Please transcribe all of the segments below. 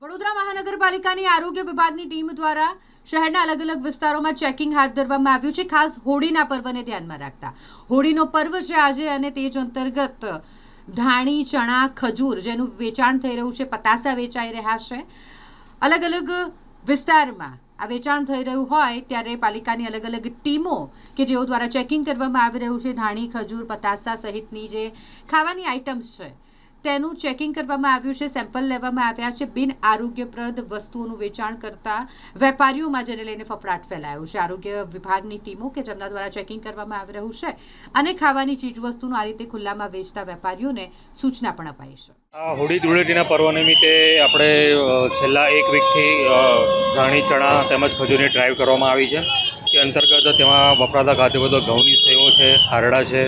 વડોદરા મહાનગરપાલિકાની આરોગ્ય વિભાગની ટીમ દ્વારા શહેરના અલગ અલગ વિસ્તારોમાં ચેકિંગ હાથ ધરવામાં આવ્યું છે, ખાસ હોળીના પર્વને ધ્યાનમાં રાખતા। હોળીનો પર્વ છે આજે અને તે જ અંતર્ગત ધાણી, ચણા, ખજૂર જેનું વેચાણ થઈ રહ્યું છે, પતાસા વેચાઈ રહ્યા છે। અલગ અલગ વિસ્તારમાં આ વેચાણ થઈ રહ્યું હોય ત્યારે પાલિકાની અલગ અલગ ટીમો કે જેઓ દ્વારા ચેકિંગ કરવામાં આવી રહ્યું છે। ધાણી, ખજૂર, પતાસા સહિતની જે ખાવાની આઇટમ્સ છે તેનું ચેકિંગ કરવામાં આવ્યું છે, સેમ્પલ લેવામાં આવ્યા છે। બિન આરોગ્યપ્રદ વસ્તુઓનું વેચાણ કરતા વેપારીઓમાં જેને લઈને ફફડાટ ફેલાયો છે। આરોગ્ય વિભાગની ટીમો કે જેમના દ્વારા ચેકિંગ કરવામાં આવી રહ્યું છે અને ખાવાની ચીજવસ્તુનું આ રીતે ખુલ્લામાં વેચતા વેપારીઓને સૂચના પણ અપાઈ છે। હોળી ધૂળેટીના પર્વ નિમિત્તે આપણે છેલ્લા એક વીકથી ધાણી, ચણા તેમજ ખજૂરની ડ્રાઈવ કરવામાં આવી છે। તે અંતર્ગત તેમાં વપરાતા ખાદ્યપદાર્થો ઘઉંની સેવો છે, હારડા છે,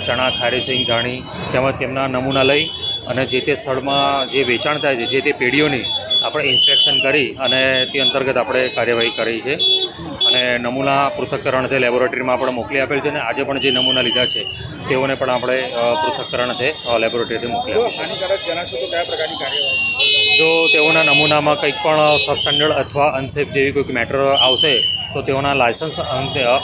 ચણા, ખારી સિંગ, ધાણી તેમજ તેમના નમૂના લઈ અને જે તે સ્થળમાં જે વેચાણ થાય છે જે તે પેઢીઓની આપણે ઇન્સ્પેક્શન કરી અને તે અંતર્ગત આપણે કાર્યવાહી કરી છે અને નમૂના પૃથ્થકરણથી લેબોરેટરીમાં આપણે મોકલી આપેલ છે અને આજે પણ જે નમૂના લીધા છે તેઓને પણ આપણે પૃથ્થકરણથી લેબોરેટરીથી મોકલી આપીશું। જો તેઓના નમૂનામાં કંઈક પણ સબસ્ટેન્ડર્ડ અથવા અનસેફ જેવી કોઈક મેટર આવશે તો તેઓના લાયસન્સ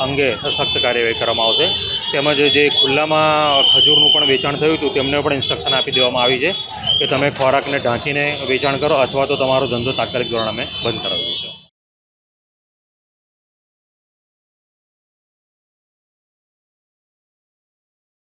અંગે સખ્ત કાર્યવાહી કરવામાં આવશે। તેમજ જે ખુલ્લામાં ખજૂરનું પણ વેચાણ થયું હતું તેમને પણ ઇન્સ્ટ્રક્શન આપી દેવામાં આવી છે કે તમે ખોરાકને ઢાંકીને વેચાણ કરો અથવા તો તમારો ધંધો તાત્કાલિક ધોરણે અમે બંધ કરાવીશું।